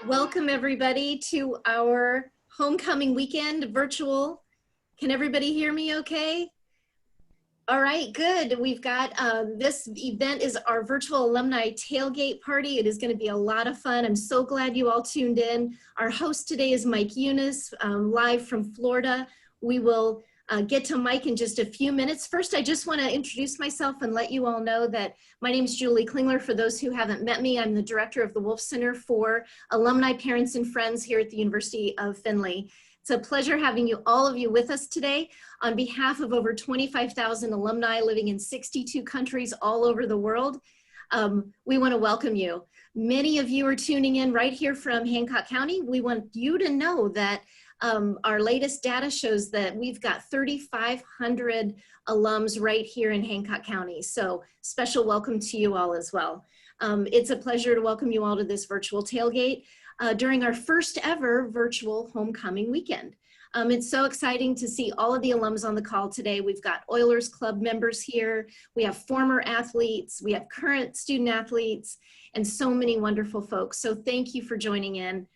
Welcome everybody to our homecoming weekend virtual. Can everybody hear me okay? All right, good. We've got this event is our virtual alumni tailgate party. It is going to be a lot of fun. I'm so glad you all tuned in. Our host today is Mike Yunis, live from Florida. We will get to Mike in just a few minutes. First, I just want to introduce myself and let you all know that my name is Julie Klingler. For those who haven't met me, I'm the director of the Wolf Center for Alumni, Parents, and Friends here at the University of Findlay. It's a pleasure having all of you with us today. On behalf of over 25,000 alumni living in 62 countries all over the world, we want to welcome you. Many of you are tuning in right here from Hancock County. We want you to know that our latest data shows that we've got 3,500 alums right here in Hancock County. So special welcome to you all as well. It's a pleasure to welcome you all to this virtual tailgate during our first ever virtual homecoming weekend. It's so exciting to see all of the alums on the call today. We've got Oilers Club members here. We have former athletes. We have current student athletes and so many wonderful folks. So thank you for joining in.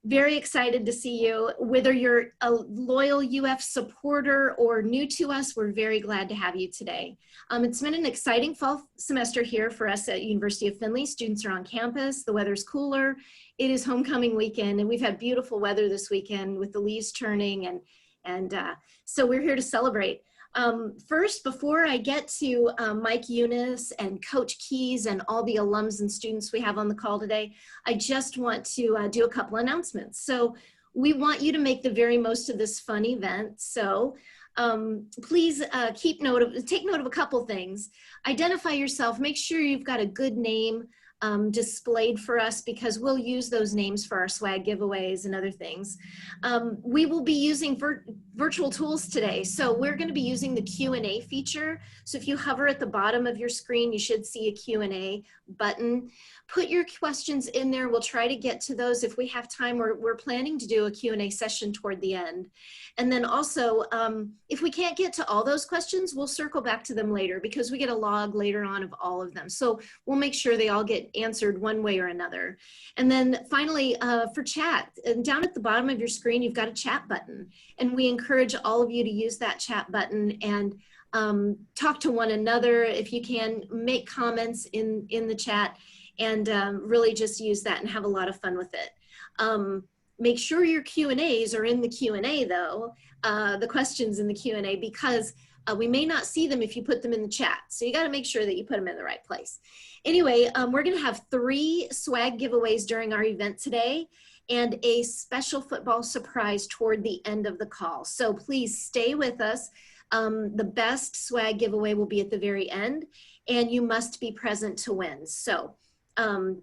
Very excited to see you. Whether you're a loyal UF supporter or new to us, we're very glad to have you today. It's been an exciting fall semester here for us at University of Findlay. Students are on campus, the weather's cooler. It is homecoming weekend and we've had beautiful weather this weekend with the leaves turning and so we're here to celebrate. First, before I get to Mike Yunis and Coach Keys and all the alums and students we have on the call today, I just want to do a couple announcements. So we want you to make the very most of this fun event. So please take note of a couple things. Identify yourself, make sure you've got a good name displayed for us because we'll use those names for our swag giveaways and other things. We will be using virtual tools today. So we're going to be using the Q&A feature. So if you hover at the bottom of your screen, you should see a Q&A button. Put your questions in there. We'll try to get to those if we have time. We're planning to do a Q&A session toward the end. And then also, if we can't get to all those questions, we'll circle back to them later because we get a log later on of all of them. So we'll make sure they all get answered one way or another. And then finally, for chat, down at the bottom of your screen, you've got a chat button. And we encourage all of you to use that chat button and talk to one another. If you can, make comments in the chat and really just use that and have a lot of fun with it. Make sure your Q&As are in the Q&A though, the questions in the Q&A, because we may not see them if you put them in the chat. So you got to make sure that you put them in the right place. Anyway, we're going to have 3 swag giveaways during our event today and a special football surprise toward the end of the call. So please stay with us. The best swag giveaway will be at the very end and you must be present to win. So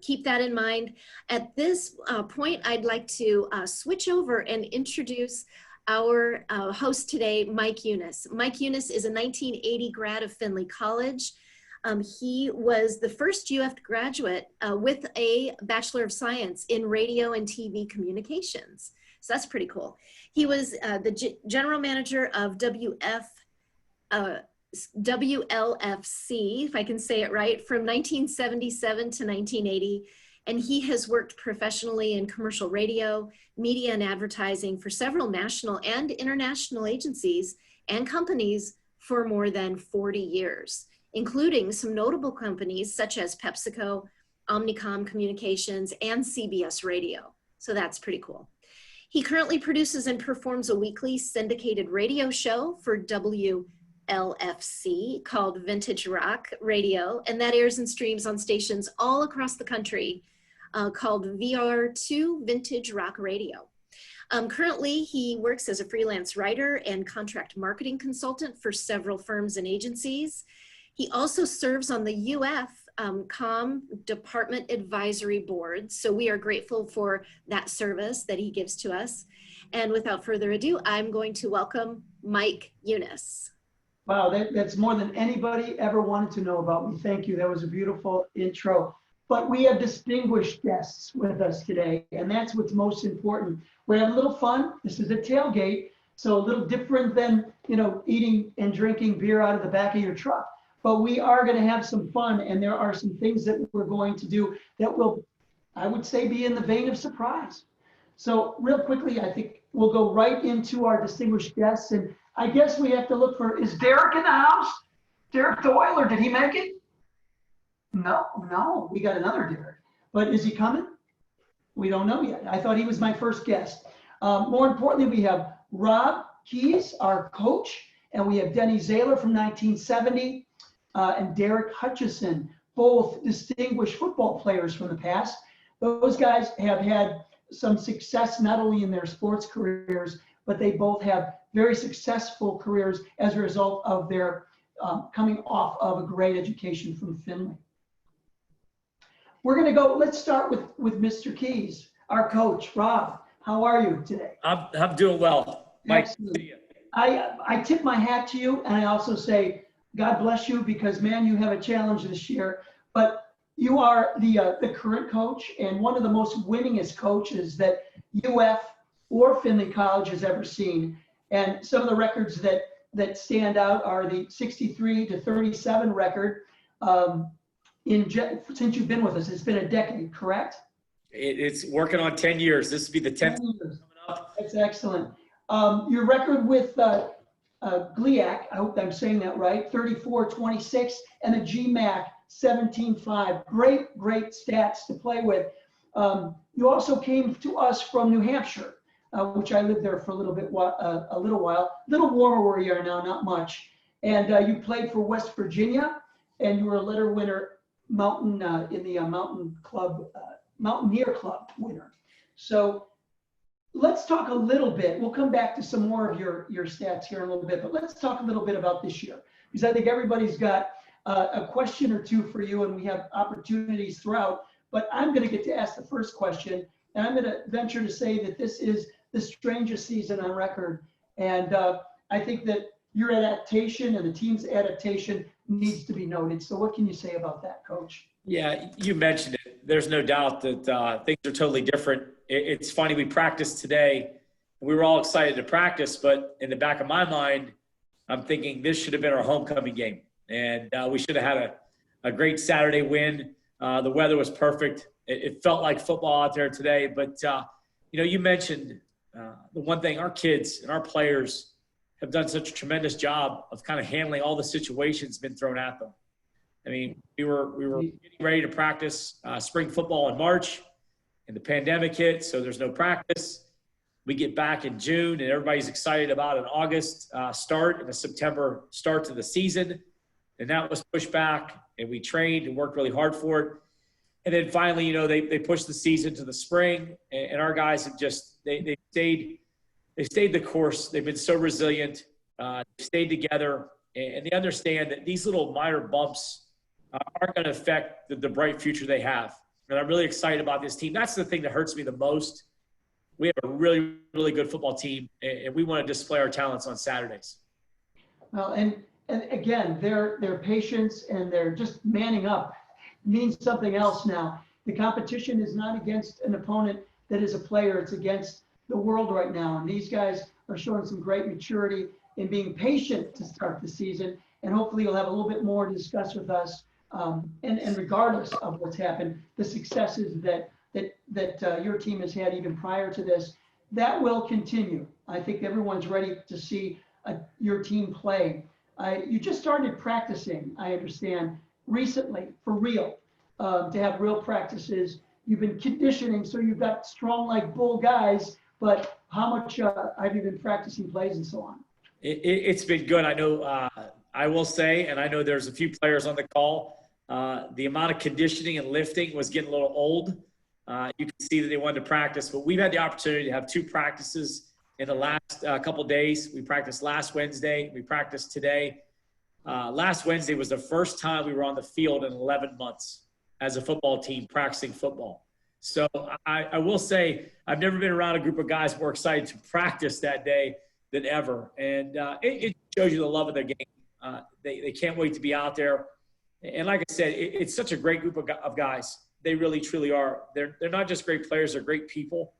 keep that in mind. At this point, I'd like to switch over and introduce our host today, Mike Yunis. Mike Yunis is a 1980 grad of Findlay College. He was the first UF graduate with a Bachelor of Science in Radio and TV Communications. So that's pretty cool. He was the general manager of WLFC, if I can say it right, from 1977 to 1980. And he has worked professionally in commercial radio, media, and advertising for several national and international agencies and companies for more than 40 years, including some notable companies such as PepsiCo, Omnicom Communications, and CBS Radio. So that's pretty cool. He currently produces and performs a weekly syndicated radio show for WLFC called Vintage Rock Radio, and that airs and streams on stations all across the country called VR2 Vintage Rock Radio. Currently, he works as a freelance writer and contract marketing consultant for several firms and agencies. He also serves on the UF COM Department Advisory Board. So we are grateful for that service that he gives to us. And without further ado, I'm going to welcome Mike Yunis. Wow, that's more than anybody ever wanted to know about me. Thank you. That was a beautiful intro. But we have distinguished guests with us today, and that's what's most important. We're having a little fun. This is a tailgate, so a little different than, eating and drinking beer out of the back of your truck. But we are going to have some fun, and there are some things that we're going to do that will I would say, be in the vein of surprise. So real quickly, I think we'll go right into our distinguished guests. And I guess we have to look for, is Derek in the house? Derek the Oiler, did he make it? No, we got another Derek. But is he coming? We don't know yet. I thought he was my first guest. More importantly, we have Rob Keys, our coach, and we have Denny Zahler from 1970, and Derek Hutchinson, both distinguished football players from the past. Those guys have had some success not only in their sports careers, but they both have very successful careers as a result of their coming off of a great education from Findlay. We're going to go, let's start with Mr. Keys, our coach. Rob, how are you today? I'm doing well, Mike. I tip my hat to you, and I also say, God bless you, because man, you have a challenge this year. But you are the current coach and one of the most winningest coaches that UF or Findlay College has ever seen. And some of the records that stand out are the 63-37 record. Since you've been with us, it's been a decade, correct? It's working on 10 years. This will be the 10th years. Coming up. That's excellent. Your record with GLIAC, I hope I'm saying that right, 34-26, and the GMAC 17-5. Great stats to play with. You also came to us from New Hampshire, which I lived there for a little while. A little warmer where you are now, not much. And you played for West Virginia, and you were a letter winner, Mountain in the Mountaineer Club winner. So let's talk a little bit. We'll come back to some more of your stats here in a little bit, but let's talk a little bit about this year, because I think everybody's got a question or two for you, and we have opportunities throughout. But I'm going to get to ask the first question, and I'm going to venture to say that this is the strangest season on record. And I think that your adaptation and the team's adaptation needs to be noted. So what can you say about that, Coach? Yeah, you mentioned it. There's no doubt that things are totally different. It's funny, we practiced today. We were all excited to practice, but in the back of my mind, I'm thinking this should have been our homecoming game. And we should have had a great Saturday win. The weather was perfect. It felt like football out there today. But, you mentioned the one thing, our kids and our players have done such a tremendous job of kind of handling all the situations been thrown at them. I mean, we were getting ready to practice spring football in March, and the pandemic hit, so there's no practice. We get back in June, and everybody's excited about an August start and a September start to the season. And that was pushed back, and we trained and worked really hard for it. And then finally, they pushed the season to the spring, and our guys have just they stayed the course. They've been so resilient. They stayed together, and they understand that these little minor bumps aren't going to affect the bright future they have. And I'm really excited about this team. That's the thing that hurts me the most. We have a really, really good football team, and we want to display our talents on Saturdays. Well, and again, their patience and their just manning up means something else now. The competition is not against an opponent that is a player. It's against the world right now. And these guys are showing some great maturity in being patient to start the season. And hopefully you'll have a little bit more to discuss with us. And regardless of what's happened, the successes that your team has had even prior to this, that will continue. I think everyone's ready to see your team play. You just started practicing, I understand, recently, for real, to have real practices. You've been conditioning, so you've got strong like bull guys, but how much have you been practicing plays and so on? It's been good. I know, I will say, and I know there's a few players on the call, the amount of conditioning and lifting was getting a little old. You can see that they wanted to practice, but we've had the opportunity to have 2 practices in the last couple days. We practiced last Wednesday. We practiced today. Last Wednesday was the first time we were on the field in 11 months as a football team practicing football. So I will say I've never been around a group of guys more excited to practice that day than ever. And it shows you the love of the game. They can't wait to be out there. And like I said, it's such a great group of guys. They really, truly are. They're not just great players, they're great people.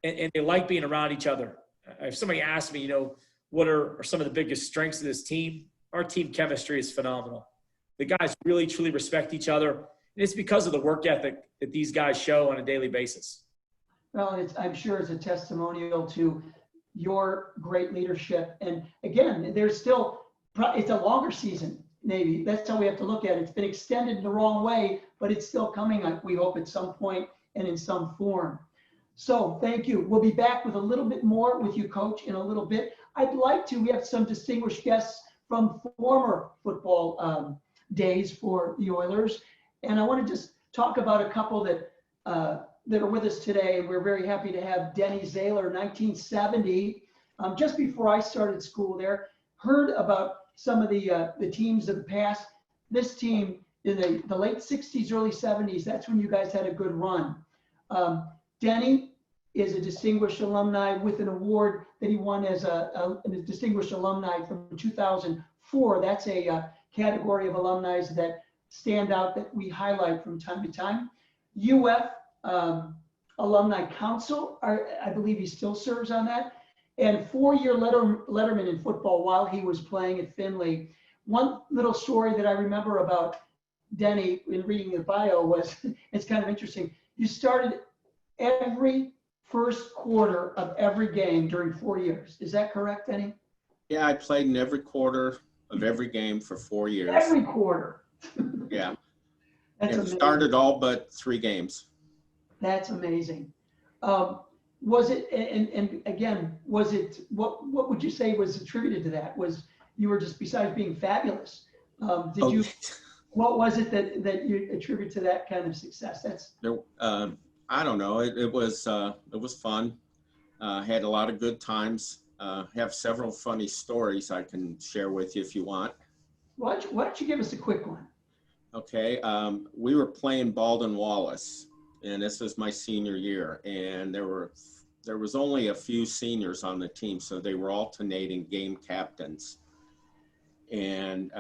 And they like being around each other. If somebody asked me, what are some of the biggest strengths of this team? Our team chemistry is phenomenal. The guys really, truly respect each other. it's because of the work ethic that these guys show on a daily basis. Well, I'm sure it's a testimonial to your great leadership. And again, it's a longer season, maybe. That's how we have to look at it. It's been extended the wrong way, but it's still coming, we hope, at some point and in some form. So thank you. We'll be back with a little bit more with you, Coach, in a little bit. We have some distinguished guests from former football days for the Oilers. And I want to just talk about a couple that are with us today. We're very happy to have Denny Zahler, 1970. Just before I started school there, heard about some of the teams of the past. This team in the late 60s, early 70s, that's when you guys had a good run. Denny is a distinguished alumni with an award that he won as a distinguished alumni from 2004. That's a category of alumni that stand out that we highlight from time to time. UF Alumni Council, I believe he still serves on that. And 4-year letterman in football while he was playing at Findlay. One little story that I remember about Denny in reading the bio was, it's kind of interesting. You started every first quarter of every game during 4 years. Is that correct, Denny? Yeah, I played in every quarter of every game for 4 years. Every quarter. Yeah. That's and amazing. Started all but 3 games. That's amazing. Was it, and again, was it, what would you say was attributed to that? Was you were just, besides being fabulous, what was it that you attribute to that kind of success? I don't know. It was fun. Had a lot of good times. Have several funny stories I can share with you if you want. Why don't you give us a quick one? Okay. We were playing Baldwin Wallace, and this was my senior year, and there was only a few seniors on the team, so they were alternating game captains. And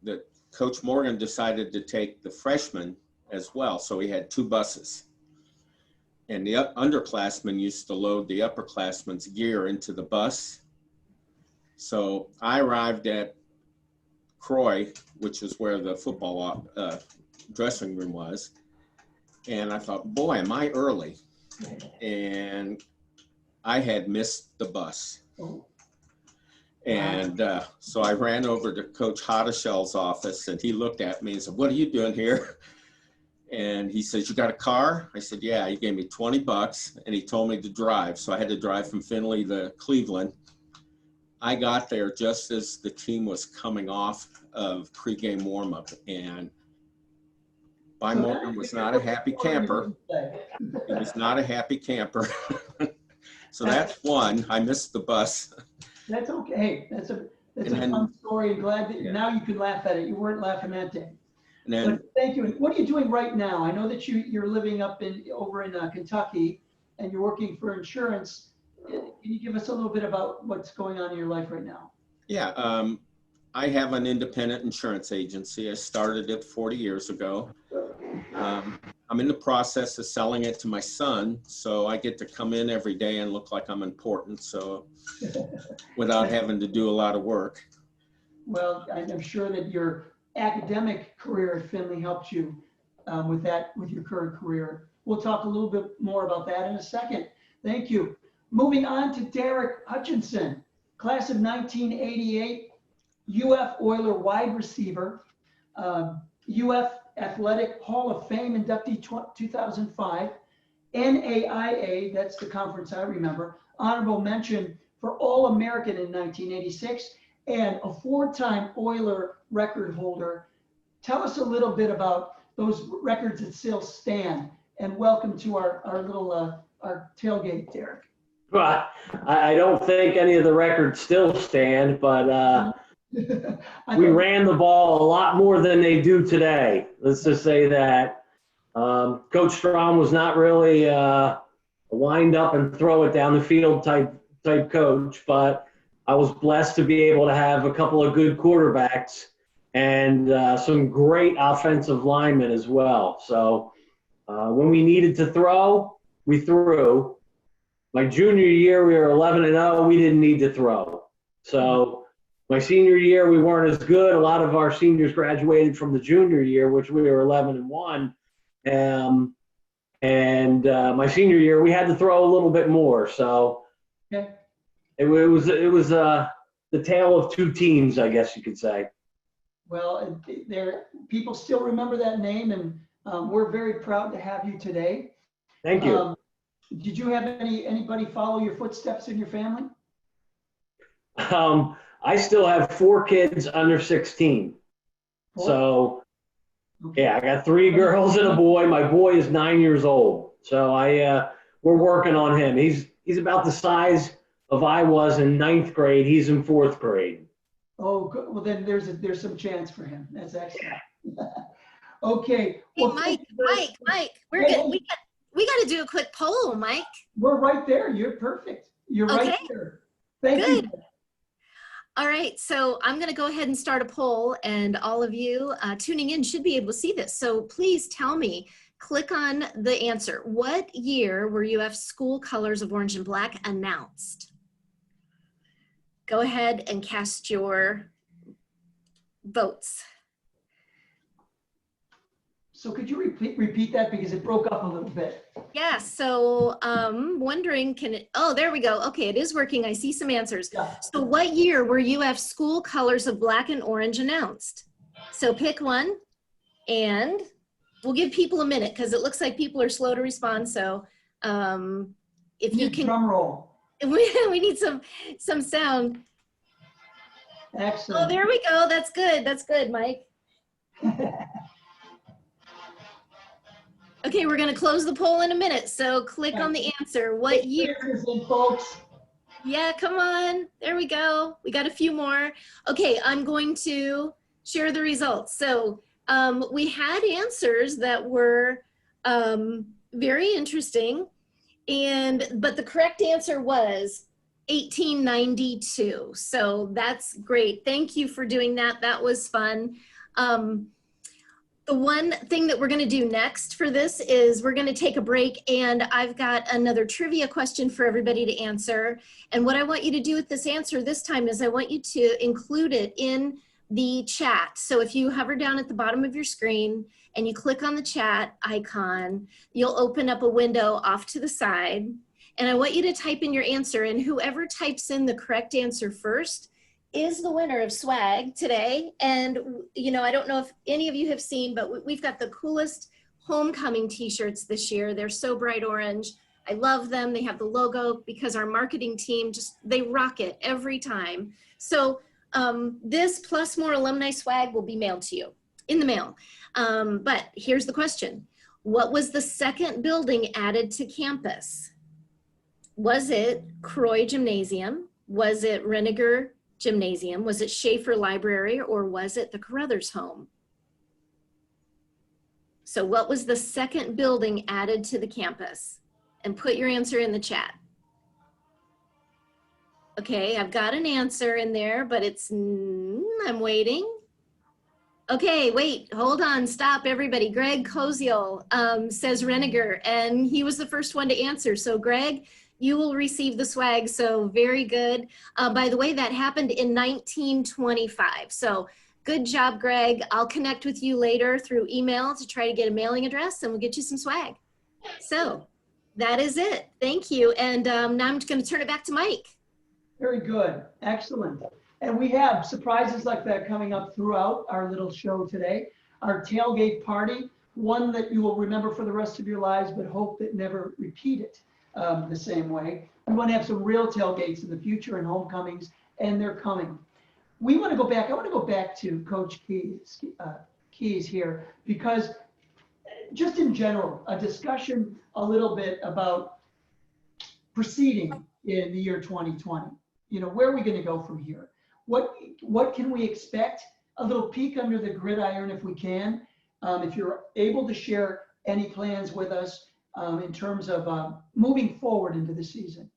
the Coach Morgan decided to take the freshmen as well, so he had 2 buses. And the underclassmen used to load the upperclassmen's gear into the bus. So I arrived at Croy, which is where the football dressing room was. And I thought, boy, am I early. And I had missed the bus. And so I ran over to Coach Hottishell's office, and he looked at me and said, "What are you doing here?" And he says, "You got a car?" I said, "Yeah." He gave me $20 and he told me to drive. So I had to drive from Findlay to Cleveland. I got there just as the team was coming off of pregame warmup, and By Morgan was not a happy camper. He was not a happy camper. So that's one. I missed the bus. That's okay. That's a fun story. I'm glad that now you can laugh at it. You weren't laughing that day. But thank you. And what are you doing right now? I know that you're living over in Kentucky, and you're working for insurance. Can you give us a little bit about what's going on in your life right now? Yeah, I have an independent insurance agency. I started it 40 years ago. I'm in the process of selling it to my son, so I get to come in every day and look like I'm important, so without having to do a lot of work. Well, I'm sure that your academic career at Findlay helped you with your current career. We'll talk a little bit more about that in a second. Thank you. Moving on to Derek Hutchinson, class of 1988, UF Oiler wide receiver, UF Athletic Hall of Fame inductee 2005, NAIA, that's the conference I remember, honorable mention for All-American in 1986, and a 4-time Oiler record holder. Tell us a little bit about those records that still stand, and welcome to our tailgate, Derek. Well, I don't think any of the records still stand, but we ran the ball a lot more than they do today. Let's just say that. Coach Strom was not really a wind up and throw it down the field type coach, but I was blessed to be able to have a couple of good quarterbacks and some great offensive linemen as well. So when we needed to throw, we threw. My junior year, we were 11-0. We didn't need to throw. So My senior year, we weren't as good. A lot of our seniors graduated from the junior year, which we were 11-1. My senior year, we had to throw a little bit more. So Okay. it was the tale of two teams, I guess you could say. Well, people still remember that name, and we're very proud to have you today. Thank you. Did you have anybody follow your footsteps in your family? I still have 4 kids under 16. So, yeah, I got 3 girls and a boy. My boy is 9 years old. So we're working on him. He's about the size of I was in 9th grade. He's in 4th grade. Oh, good. Well, then there's some chance for him. That's excellent. Okay. Hey, Well, Mike, we got to do a quick poll, Mike. we're right there. You're perfect. You're right Okay. there. Thank Good. you. All right, so I'm going to go ahead and start a poll, and all of you tuning in should be able to see this. So please tell me, click on the answer. What year were UF school colors of orange and black announced? Go ahead and cast your votes. So could you repeat that, because it broke up a little bit? Yeah, so wondering, oh, there we go. Okay, it is working. I see some answers. Yeah. So what year were UF school colors of black and orange announced? So pick one, and we'll give people a minute because it looks like people are slow to respond. So if you can, drum roll. we need some sound. Excellent. Oh, there we go. That's good. That's good, Mike. Okay, we're going to close the poll in a minute. So click on the answer. What year? Folks. Yeah, come on. There we go. We got a few more. Okay, I'm going to share the results. So we had answers that were very interesting, but the correct answer was 1892. So that's great. Thank you for doing that. That was fun. The one thing that we're going to do next for this is we're going to take a break, and I've got another trivia question for everybody to answer. And what I want you to do with this answer this time is I want you to include it in the chat. So if you hover down at the bottom of your screen and you click on the chat icon, you'll open up a window off to the side. And I want you to type in your answer, and whoever types in the correct answer first is the winner of swag today. And, you know, I don't know if any of you have seen, but we've got the coolest homecoming t-shirts this year. They're so bright orange. I love them. They have the logo because our marketing team they rock it every time. So this plus more alumni swag will be mailed to you in the mail. But here's the question. What was the second building added to campus? Was it Croy Gymnasium? Was it Reniger Gymnasium? Was it Schaefer Library, or was it the Carruthers home? So what was the second building added to the campus? And put your answer in the chat. Okay, I've got an answer in there, but I'm waiting. Okay, wait, hold on, stop everybody. Greg Koziel says Reniger, and he was the first one to answer. So Greg, you will receive the swag, so very good. By the way, that happened in 1925. So good job, Greg. I'll connect with you later through email to try to get a mailing address, and we'll get you some swag. So that is it. Thank you. And now I'm just going to turn it back to Mike. Very good. Excellent. And we have surprises like that coming up throughout our little show today. Our tailgate party, one that you will remember for the rest of your lives, but hope that never repeat it the same way. We want to have some real tailgates in the future and homecomings, and they're coming. We want to go back. I want to go back to Coach Keys here, because just in general, a discussion a little bit about proceeding in the year 2020. You know, where are we going to go from here? What can we expect? A little peek under the gridiron if we can. If you're able to share any plans with us in terms of moving forward into the season.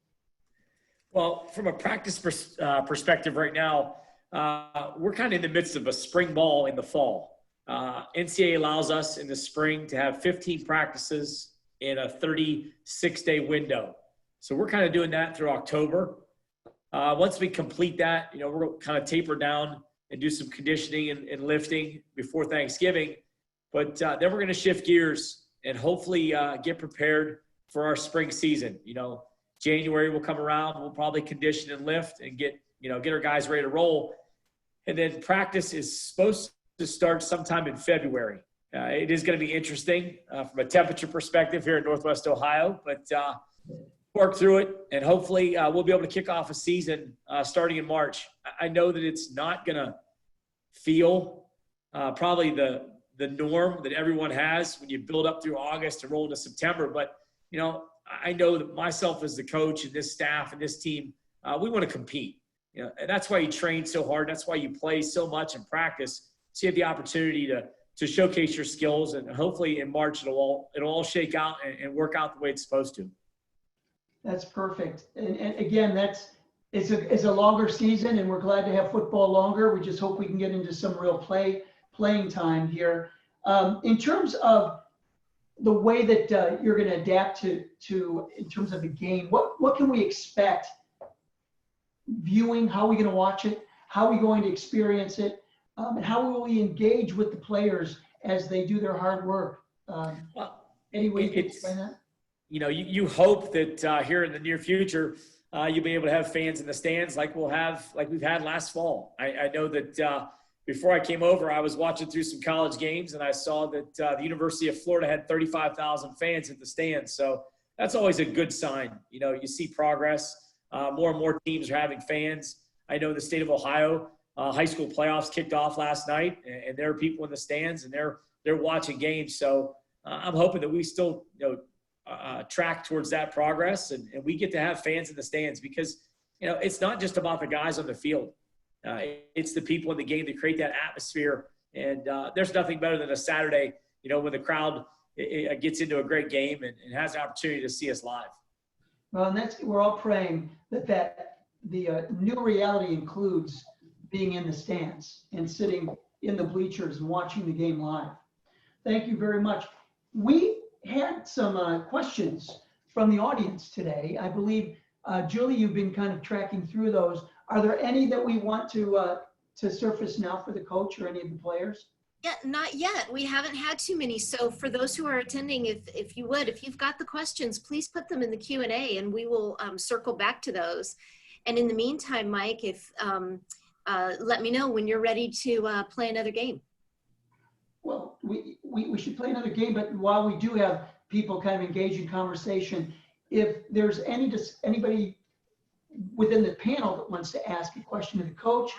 Well, from a practice perspective right now, we're kind of in the midst of a spring ball in the fall. NCAA allows us in the spring to have 15 practices in a 36-day window. So we're kind of doing that through October. Once we complete that, we're going to kind of taper down and do some conditioning and lifting before Thanksgiving. But then we're going to shift gears and hopefully get prepared for our spring season. January will come around. We'll probably condition and lift and get our guys ready to roll. And then practice is supposed to start sometime in February. It is going to be interesting from a temperature perspective here in Northwest Ohio, but work through it, and hopefully we'll be able to kick off a season starting in March. I know that it's not going to feel probably the norm that everyone has when you build up through August and roll into September, but I know that myself as the coach and this staff and this team, we want to compete. And that's why you train so hard. That's why you play so much and practice, so you have the opportunity to showcase your skills, and hopefully in March it'll all shake out and work out the way it's supposed to. That's perfect. And again, it's a longer season, and we're glad to have football longer. We just hope we can get into some real playing time here. In terms of the way that you're going to adapt to in terms of the game, what can we expect viewing? How are we going to watch it? How are we going to experience it? And how will we engage with the players as they do their hard work? Any way you can explain that? You hope that here in the near future, you'll be able to have fans in the stands like we've had last fall. I know that before I came over, I was watching through some college games, and I saw that the University of Florida had 35,000 fans at the stands. So that's always a good sign. You see progress. More and more teams are having fans. I know the state of Ohio, high school playoffs kicked off last night, and there are people in the stands, and they're watching games. So I'm hoping that we still track towards that progress, and we get to have fans in the stands, because it's not just about the guys on the field. It's the people in the game that create that atmosphere, and there's nothing better than a Saturday when the crowd gets into a great game and has the opportunity to see us live. Well, and we're all praying that the new reality includes being in the stands and sitting in the bleachers and watching the game live. Thank you very much. We had some questions from the audience today. I believe, Julie, you've been kind of tracking through those. Are there any that we want to surface now for the coach or any of the players? Yeah, not yet. We haven't had too many. So for those who are attending, if you've got the questions, please put them in the Q&A, and we will circle back to those. And in the meantime, Mike, let me know when you're ready to play another game. Well, we should play another game, but while we do have people kind of engage in conversation, if there's anybody within the panel that wants to ask a question to the coach,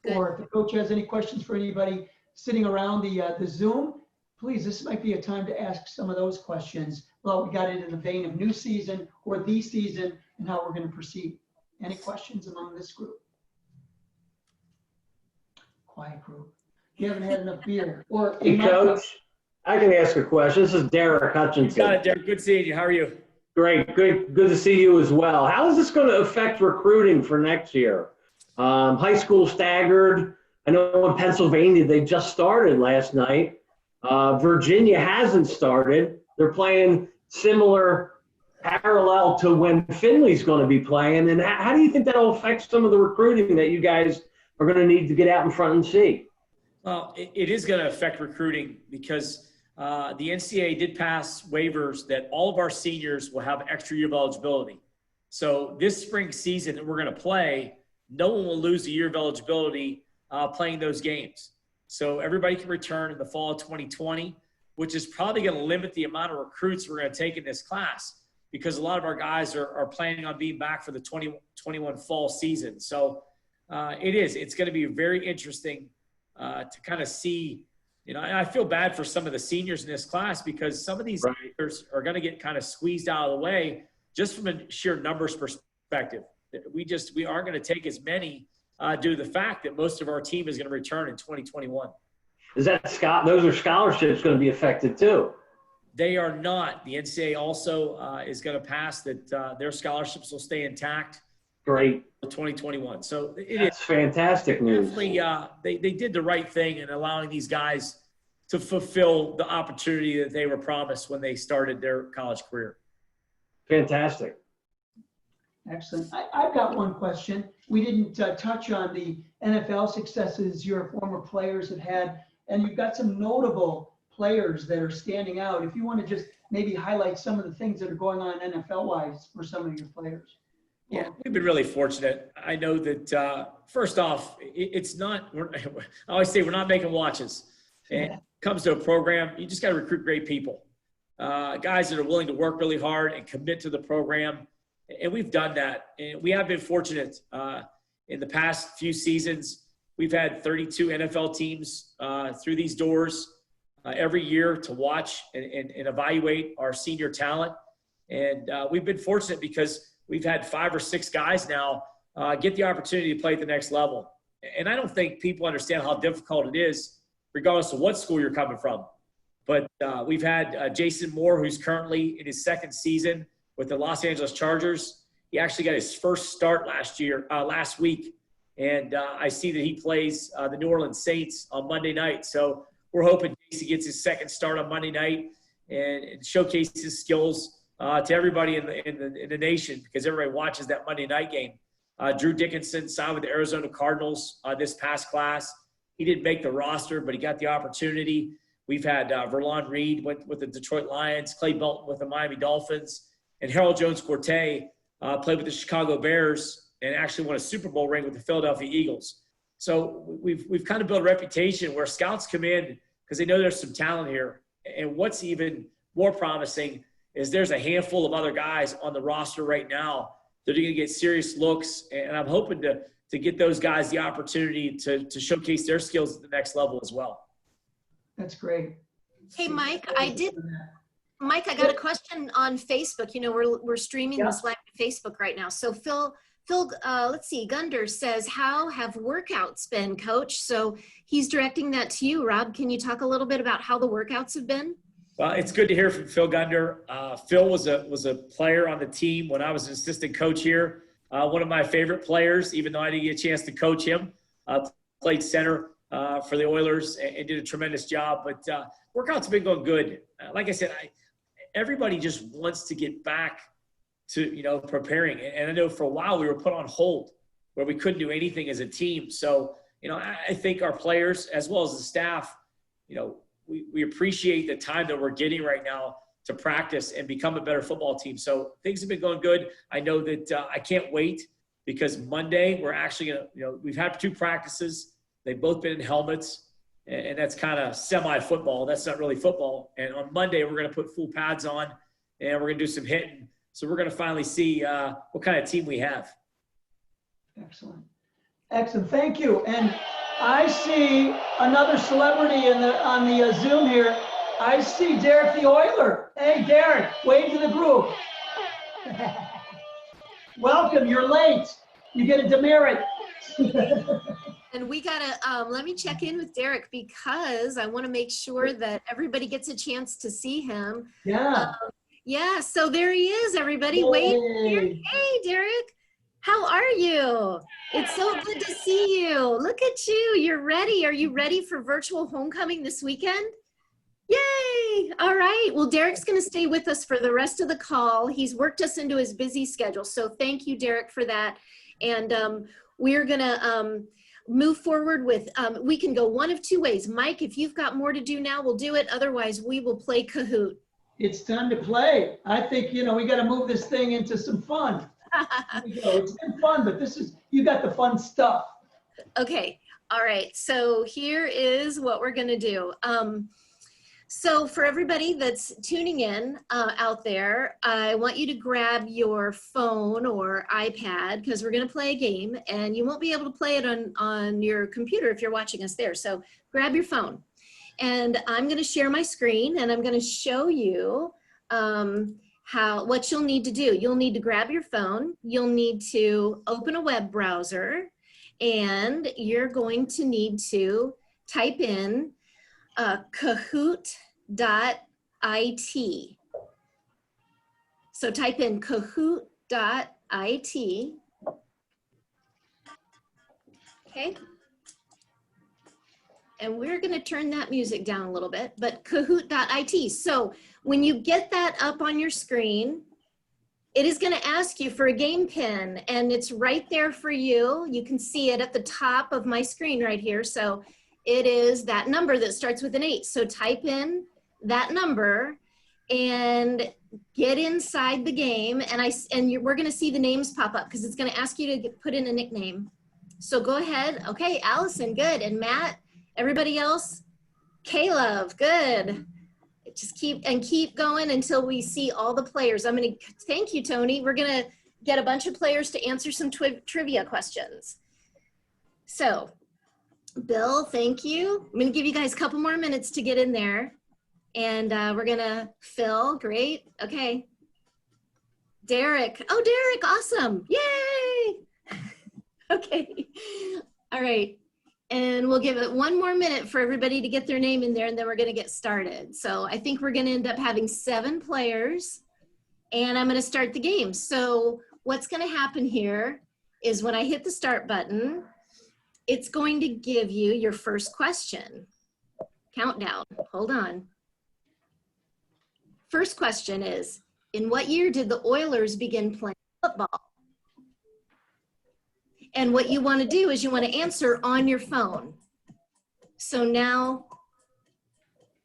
Good. Or if the coach has any questions for anybody sitting around the Zoom, please, this might be a time to ask some of those questions. Well, we got it in the vein of new season or the season and how we're going to proceed. Any questions among this group? Quiet group. You haven't had enough beer. Or Hey, Coach, I can ask a question. This is Derek Hutchinson. You got it, Derek. Good seeing you. How are you? Great. Good to see you as well. How is this going to affect recruiting for next year? High school staggered. I know in Pennsylvania, they just started last night. Virginia hasn't started. They're playing similar parallel to when Findlay's going to be playing. And how do you think that'll affect some of the recruiting that you guys are going to need to get out in front and see? Well, it is going to affect recruiting, because the NCAA did pass waivers that all of our seniors will have extra year of eligibility. So this spring season that we're going to play, no one will lose a year of eligibility playing those games. So everybody can return in the fall of 2020, which is probably going to limit the amount of recruits we're going to take in this class, because a lot of our guys are planning on being back for the 2021 fall season. So it's going to be very interesting to kind of see, and I feel bad for some of the seniors in this class, because some of these seniors are going to get kind of squeezed out of the way just from a sheer numbers perspective. We aren't going to take as many due to the fact that most of our team is going to return in 2021. Is that those are scholarships going to be affected too? They are not. The NCAA also is going to pass that their scholarships will stay intact. Great. 2021. So That's fantastic news. Definitely, they did the right thing in allowing these guys to fulfill the opportunity that they were promised when they started their college career. Fantastic. Excellent. I've got one question. We didn't touch on the NFL successes your former players have had, and you've got some notable players that are standing out. If you want to just maybe highlight some of the things that are going on NFL-wise for some of your players. Yeah, we've been really fortunate. I know that, first off, it's not, I always say we're not making watches. And when it comes to a program, you just got to recruit great people. Guys that are willing to work really hard and commit to the program. And we've done that. And we have been fortunate in the past few seasons. We've had 32 NFL teams through these doors every year to watch and evaluate our senior talent. And we've been fortunate because we've had 5 or 6 guys now get the opportunity to play at the next level. And I don't think people understand how difficult it is, regardless of what school you're coming from. But we've had Jason Moore, who's currently in his 2nd season with the Los Angeles Chargers. He actually got his first start last week. And I see that he plays the New Orleans Saints on Monday night. So we're hoping Jason gets his 2nd start on Monday night and showcases his skills to everybody in the nation, because everybody watches that Monday night game. Drew Dickinson signed with the Arizona Cardinals this past class. He didn't make the roster, but he got the opportunity. We've had Verlon Reed with the Detroit Lions, Clay Belton with the Miami Dolphins, and Harold Jones-Corte played with the Chicago Bears and actually won a Super Bowl ring with the Philadelphia Eagles. So we've kind of built a reputation where scouts come in because they know there's some talent here. And what's even more promising is there's a handful of other guys on the roster right now that are going to get serious looks. And I'm hoping to get those guys the opportunity to showcase their skills at the next level as well. That's great. Hey, Mike, I got a question on Facebook. You know, we're streaming this live to Facebook right now. So Phil, let's see, Gunder says, how have workouts been, Coach? So he's directing that to you, Rob. Can you talk a little bit about how the workouts have been? Well, it's good to hear from Phil Gunder. Phil was a player on the team when I was an assistant coach here. One of my favorite players, even though I didn't get a chance to coach him. Played center for the Oilers and did a tremendous job. But workouts have been going good. Like I said, everybody just wants to get back to, preparing. And I know for a while we were put on hold where we couldn't do anything as a team. So, I think our players as well as the staff, we appreciate the time that we're getting right now to practice and become a better football team. So things have been going good. I know that I can't wait because Monday we're actually going to, we've had 2 practices. They've both been in helmets, and that's kind of semi-football. That's not really football. And on Monday we're going to put full pads on and we're going to do some hitting. So we're going to finally see what kind of team we have. Excellent. Excellent. Thank you. And I see another celebrity on the Zoom here. I see Derek the Oiler. Hey, Derek, wave to the group. Welcome. You're late. You get a demerit. And we gotta let me check in with Derek because I want to make sure that everybody gets a chance to see him. Yeah. Yeah. So there he is. Everybody, wait. Hey, Derek. How are you? It's so good to see you. Look at you. You're ready. Are you ready for virtual homecoming this weekend? Yay. All right. Well, Derek's going to stay with us for the rest of the call. He's worked us into his busy schedule. So thank you, Derek, for that. And we're going to move forward with, we can go one of 2 ways. Mike, if you've got more to do now, we'll do it. Otherwise, we will play Kahoot. It's time to play. I think, we got to move this thing into some fun. It's been fun, but you got the fun stuff. Okay. All right. So here is what we're going to do. So for everybody that's tuning in out there, I want you to grab your phone or iPad because we're going to play a game and you won't be able to play it on your computer if you're watching us there. So grab your phone and I'm going to share my screen and I'm going to show you what you'll need to do. You'll need to grab your phone. You'll need to open a web browser and you're going to need to type in Kahoot.it. So type in Kahoot.it. Okay. And we're going to turn that music down a little bit, but Kahoot.it. So when you get that up on your screen, it is going to ask you for a game pin, and it's right there for you. You can see it at the top of my screen right here. So it is that number that starts with an 8. So type in that number and get inside the game. And we're going to see the names pop up because it's going to ask you to put in a nickname. So go ahead. Okay, Allison, good. And Matt, everybody else? Caleb, good. Just keep going until we see all the players. I'm going to thank you, Tony. We're going to get a bunch of players to answer some trivia questions. So, Bill, thank you. I'm going to give you guys a couple more minutes to get in there. And we're going to, Phil, great. Okay. Derek. Oh, Derek, awesome. Yay. Okay. All right. And we'll give it one more minute for everybody to get their name in there, and then we're going to get started. So I think we're going to end up having 7 players, and I'm going to start the game. So what's going to happen here is when I hit the start button, it's going to give you your first question. Countdown. Hold on. First question is, in what year did the Oilers begin playing football? And what you want to do is you want to answer on your phone. So now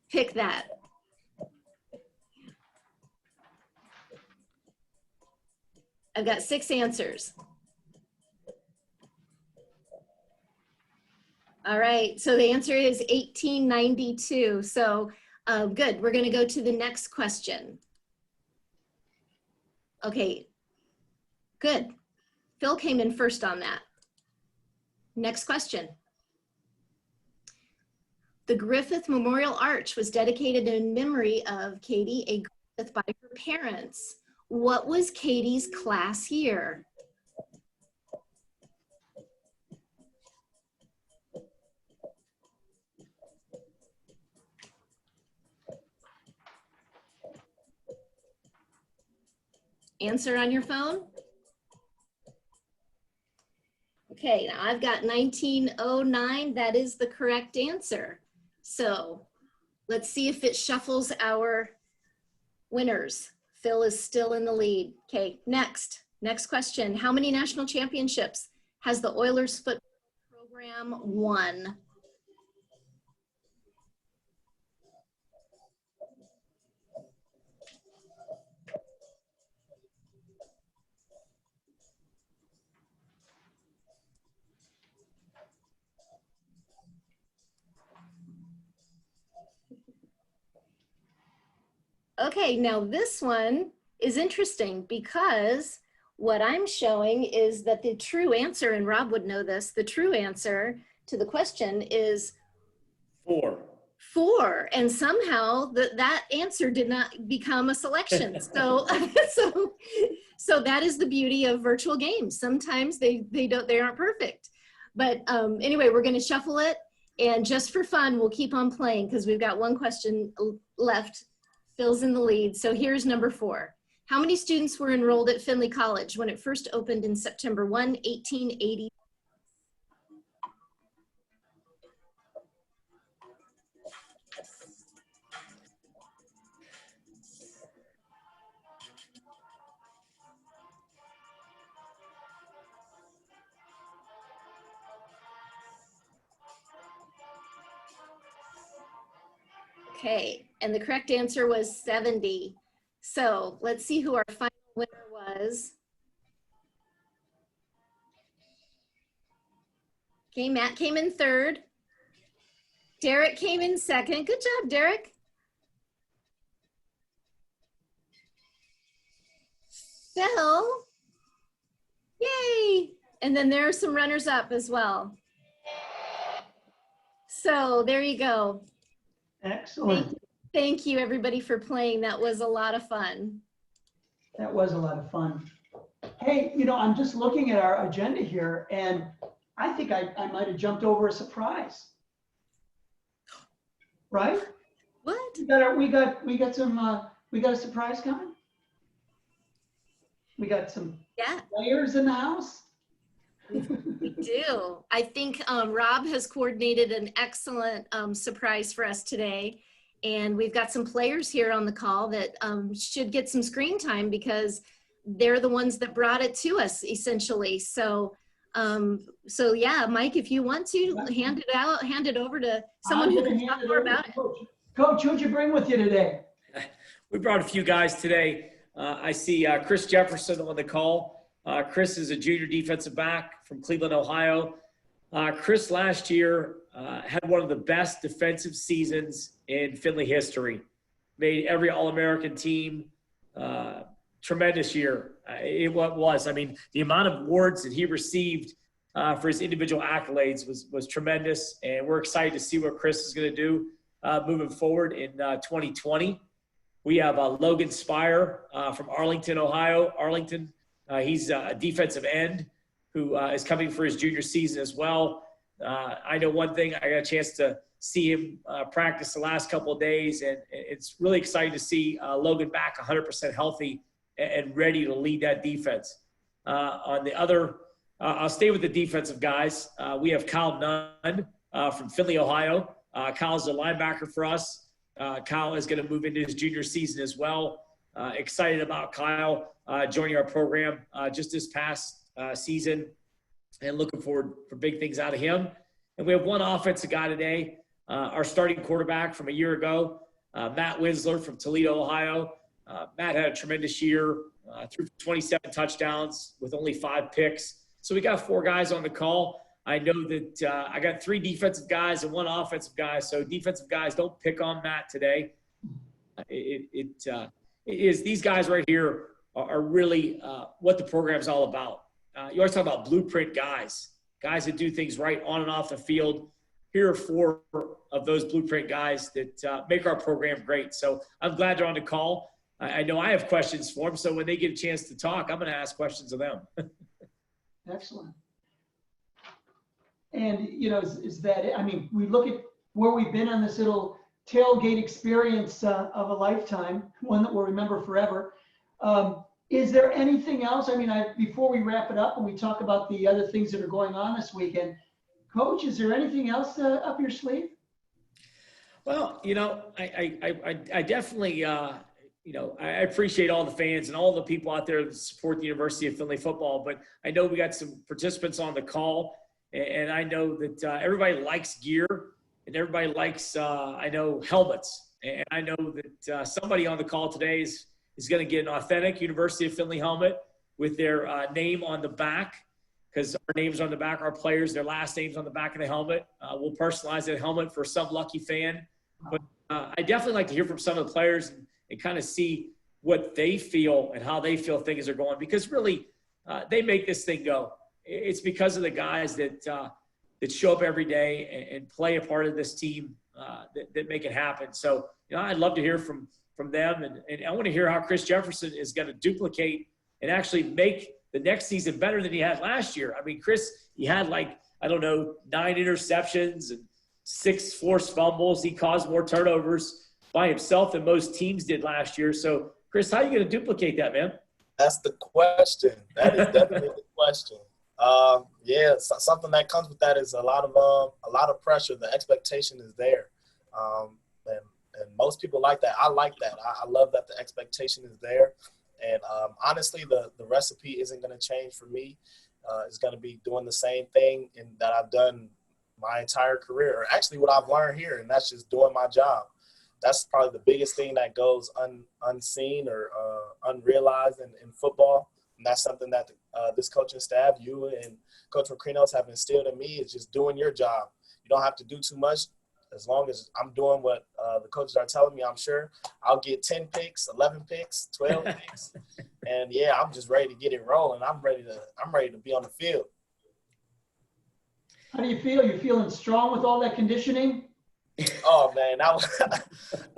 pick that. I've got 6 answers. All right, so the answer is 1892. So good, we're going to go to the next question. Okay, good. Phil came in first on that. Next question. The Griffith Memorial Arch was dedicated in memory of Katie A. Griffith by her parents. What was Katie's class year? Answer on your phone. Okay, now I've got 1909. That is the correct answer. So let's see if it shuffles our winners. Phil is still in the lead. Okay, next question. How many national championships has the Oilers football program won? Okay, now this one is interesting because what I'm showing is that the true answer, and Rob would know this, the true answer to the question is 4. 4, and somehow that answer did not become a selection. So, so that is the beauty of virtual games. Sometimes they aren't perfect. But anyway, we're going to shuffle it, and just for fun, we'll keep on playing because we've got one question left. Phil's in the lead. So here's number 4. How many students were enrolled at Findlay College when it first opened in September 1, 1880? Okay, and the correct answer was 70. So let's see who our final winner was. Okay, Matt came in 3rd. Derek came in 2nd. Good job, Derek. Phil, yay. And then there are some runners up as well. So there you go. Excellent. Thank you, everybody, for playing. That was a lot of fun. That was a lot of fun. Hey, you know, I'm just looking at our agenda here, and I think I might have jumped over a surprise. Right? What? We got a surprise coming. We got some players in the house. We do. I think Rob has coordinated an excellent surprise for us today. And we've got some players here on the call that should get some screen time because they're the ones that brought it to us essentially. So yeah, Mike, if you want to hand it over to someone who can talk more about it. Coach, who'd you bring with you today? We brought a few guys today. I see Chris Jefferson on the call. Chris is a junior defensive back from Cleveland, Ohio. Chris last year had one of the best defensive seasons in Findlay history. Made every All-American team. Tremendous year. It was. I mean, the amount of awards that he received for his individual accolades was tremendous, and we're excited to see what Chris is going to do moving forward in 2020. We have Logan Spire from Arlington, Ohio. Arlington, he's a defensive end who is coming for his junior season as well. I know one thing, I got a chance to see him practice the last couple of days, and it's really exciting to see Logan back 100% healthy and ready to lead that defense. On the other, I'll stay with the defensive guys. We have Kyle Nunn from Findlay, Ohio. Kyle's a linebacker for us. Kyle is going to move into his junior season as well. Excited about Kyle joining our program just this past season, and looking forward for big things out of him. And we have one offensive guy today, our starting quarterback from a year ago, Matt Wisler from Toledo, Ohio. Matt had a tremendous year, threw 27 touchdowns with only 5 picks. So we got 4 guys on the call. I know that I got 3 defensive guys and 1 offensive guy. So defensive guys, don't pick on Matt today. It is these guys right here are really what the program is all about. You always talk about blueprint guys that do things right on and off the field. Here are 4 of those blueprint guys that make our program great. So I'm glad they're on the call. I know I have questions for them, so when they get a chance to talk, I'm going to ask questions of them. Excellent. And, you know, is that, I mean, we look at where we've been on this little tailgate experience of a lifetime, one that we'll remember forever. Is there anything else? I mean, before we wrap it up and we talk about the other things that are going on this weekend, Coach, is there anything else up your sleeve? Well, you know, I definitely, you know, I appreciate all the fans and all the people out there that support the University of Findlay football, but I know we got some participants on the call, and I know that everybody likes gear and everybody likes, I know, helmets. And I know that somebody on the call today is going to get an authentic University of Findlay helmet with their name on the back, because our names on the back, our players, their last names on the back of the helmet. We'll personalize that helmet for some lucky fan. But I definitely like to hear from some of the players and kind of see what they feel and how they feel things are going, because really they make this thing go. It's because of the guys that show up every day and play a part of this team that make it happen. So, you know, I'd love to hear from them, and I want to hear how Chris Jefferson is going to duplicate and actually make the next season better than he had last year. I mean, Chris, he had 9 interceptions and 6 forced fumbles. He caused more turnovers by himself than most teams did last year. So, Chris, how are you going to duplicate that, man? That's the question. That is definitely the question. Yeah, something that comes with that is a lot of pressure. The expectation is there, and most people like that. I like that. I love that the expectation is there. And honestly, the recipe isn't going to change for me. It's going to be doing the same thing that I've done my entire career, or actually what I've learned here, and that's just doing my job. That's probably the biggest thing that goes unseen or unrealized in football. And that's something that this coaching staff, you and Coach McCrenos, have instilled in me, is just doing your job. You don't have to do too much. As long as I'm doing what the coaches are telling me, I'm sure I'll get 10 picks, 11 picks, 12 picks. And, yeah, I'm just ready to get it rolling. I'm ready to be on the field. How do you feel? You feeling strong with all that conditioning? Oh, man, I was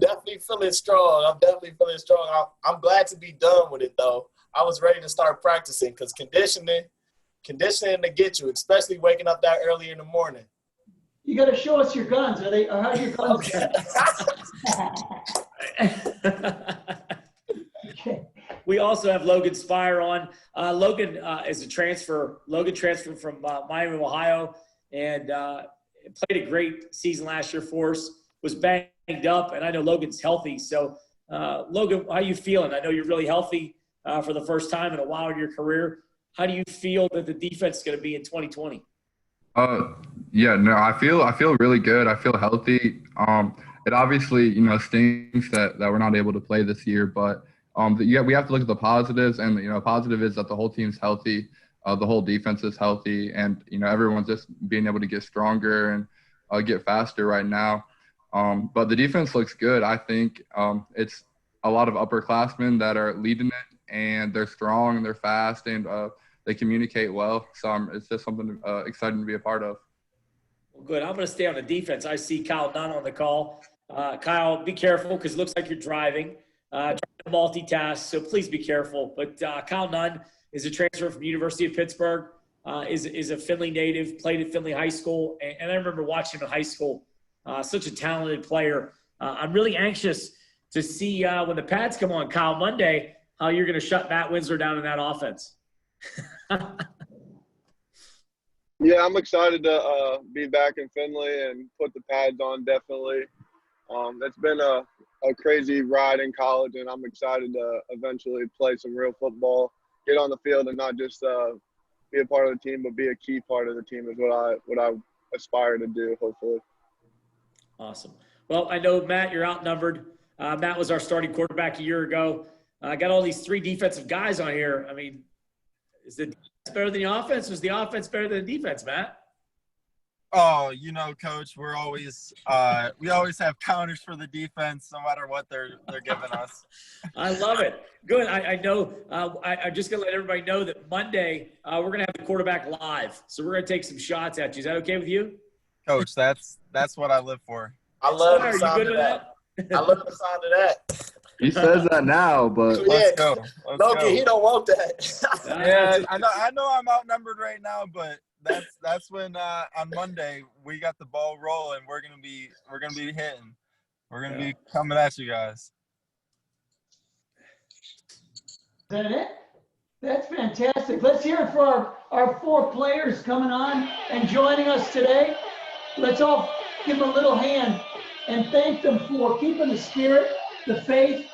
definitely feeling strong. I'm definitely feeling strong. I'm glad to be done with it, though. I was ready to start practicing because conditioning to get you, especially waking up that early in the morning. You got to show us your guns. How are your guns? Okay. We also have Logan Spire on. Logan is a transfer. Logan transferred from Miami, Ohio, and played a great season last year for us. Was banged up, and I know Logan's healthy. So, Logan, how you feeling? I know you're really healthy. for the first time in a while in your career. How do you feel that the defense is going to be in 2020? Yeah, no, I feel really good. I feel healthy. It obviously, stinks that we're not able to play this year, but yeah, we have to look at the positives, and positive is that the whole team's healthy, the whole defense is healthy, and everyone's just being able to get stronger and get faster right now. But the defense looks good. I think it's a lot of upperclassmen that are leading it, and they're strong and they're fast and they communicate well. So it's just something exciting to be a part of. Well, good. I'm going to stay on the defense. I see Kyle Nunn on the call. Kyle, be careful because it looks like you're driving. Trying to multitask, so please be careful. But Kyle Nunn is a transfer from the University of Pittsburgh, is a Findlay native, played at Findlay High School, and I remember watching him in high school. Such a talented player. I'm really anxious to see when the pads come on, Kyle, Monday, how you're going to shut Matt Wisler down in that offense. Yeah, I'm excited to be back in Findlay and put the pads on, definitely. It's been a crazy ride in college, and I'm excited to eventually play some real football, get on the field, and not just be a part of the team, but be a key part of the team is what I aspire to do, hopefully. Awesome. Well, I know, Matt, you're outnumbered. Matt was our starting quarterback a year ago. I got all these 3 defensive guys on here. I mean, is the defense better than the offense? Was the offense better than the defense, Matt? Oh, Coach, we're always we always have counters for the defense, no matter what they're giving us. I love it. Good. I know. I'm just gonna let everybody know that Monday we're gonna have the quarterback live, so we're gonna take some shots at you. Is that okay with you, Coach? That's what I live for. I love the Are you sound good of with that. I love the sound of that. He says that now, but Let's go. Logan, he don't want that. Yeah, I know I'm outnumbered right now, but that's when on Monday we got the ball rolling. We're gonna be hitting. We're gonna be coming at you guys. Is that it? That's fantastic. Let's hear it for our 4 players coming on and joining us today. Let's all give them a little hand and thank them for keeping the spirit, the faith,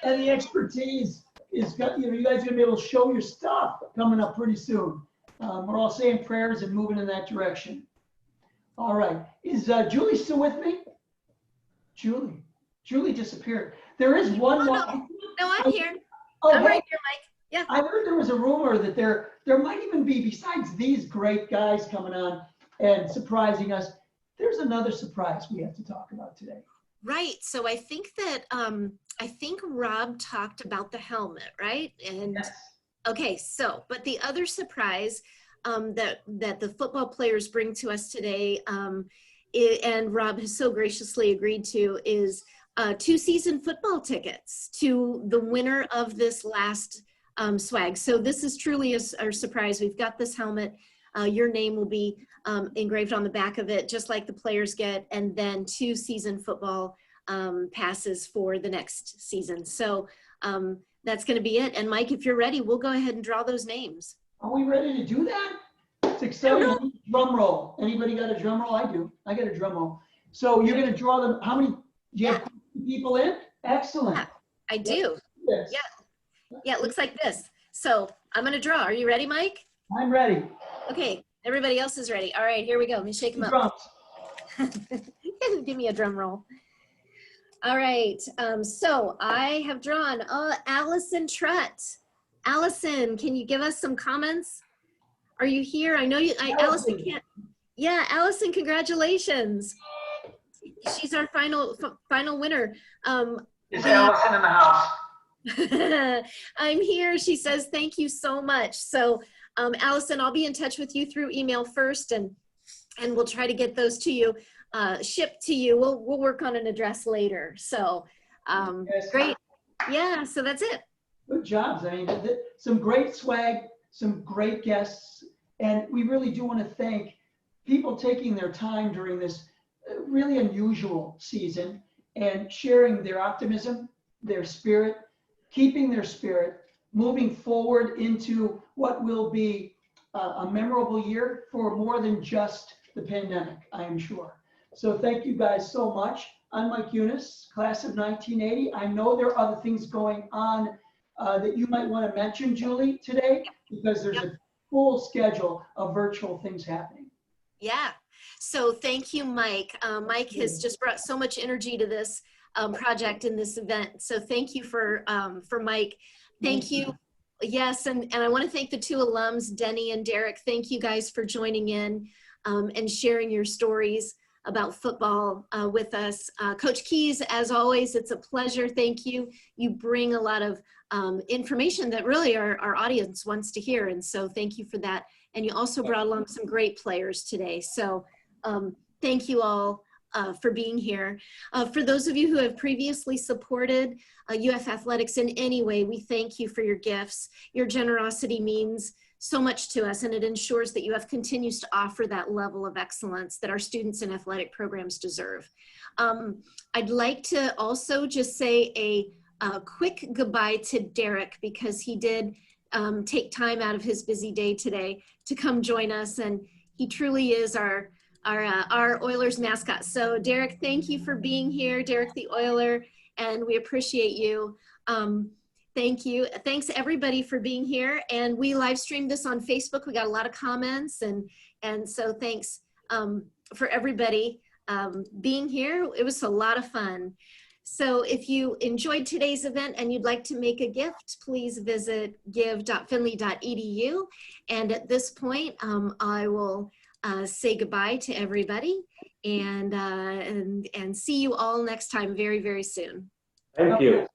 and the expertise. You guys are going to be able to show your stuff coming up pretty soon. We're all saying prayers and moving in that direction. All right. Is Julie still with me? Julie disappeared. There is one more. No, I'm here. Oh, I'm right here, Mike. Yeah. I heard there was a rumor that there might even be, besides these great guys coming on and surprising us, there's another surprise we have to talk about today. Right. So I think that Rob talked about the helmet, right? And Yes. okay, so but the other surprise that the football players bring to us today, and Rob has so graciously agreed to, is 2 season football tickets to the winner of this last swag. So this is truly our surprise. We've got this helmet. Your name will be engraved on the back of it, just like the players get, and then 2 season football passes for the next season. So that's going to be it. And Mike, if you're ready, we'll go ahead and draw those names. Are we ready to do that? It's exciting. Drum roll. Anybody got a drum roll? I do. I got a drum roll. So you're going to draw them. How many? Do you have people in? Excellent. Yeah, I do. Yes. Yeah, it looks like this. So I'm going to draw. Are you ready, Mike? I'm ready. Okay, everybody else is ready. All right, here we go. Let me shake them up. Drums. Give me a drum roll. All right, so I have drawn Allison Trutt. Allison, can you give us some comments? Are you here? I know you, Allison can't. Yeah, Allison, congratulations. She's our final winner. Is Allison in the house? I'm here. She says, thank you so much. So Allison, I'll be in touch with you through email first, and we'll try to get those to you, shipped to you. We'll work on an address later. So great. Yeah, so that's it. Good jobs. I mean, some great swag, some great guests, and we really do want to thank people taking their time during this really unusual season and sharing their optimism, their spirit, keeping their spirit, moving forward into what will be a memorable year for more than just the pandemic, I am sure. So thank you guys so much. I'm Mike Yunis, class of 1980. I know there are other things going on that you might want to mention, Julie, today? Because there's a full schedule of virtual things happening. Yeah. So thank you, Mike. Mike has just brought so much energy to this project in this event. So thank you for Mike. Thank you. Yes, and I want to thank the two alums, Denny and Derek. Thank you guys for joining in and sharing your stories about football with us. Coach Keys, as always, it's a pleasure. Thank you. You bring a lot of information that really our audience wants to hear, and so thank you for that. And you also brought along some great players today. So thank you all for being here. For those of you who have previously supported UF Athletics in any way, we thank you for your gifts. Your generosity means so much to us, and it ensures that UF continues to offer that level of excellence that our students and athletic programs deserve. I'd like to also just say a quick goodbye to Derek, because he did take time out of his busy day today to come join us, and he truly is our Oilers mascot. So Derek, thank you for being here, Derek the Oiler, and we appreciate you. Thank you. Thanks everybody for being here. And we live streamed this on Facebook. We got a lot of comments, and so thanks for everybody being here. It was a lot of fun. So if you enjoyed today's event and you'd like to make a gift, please visit give.findlay.edu. And at this point, I will say goodbye to everybody and see you all next time very, very soon. Thank you.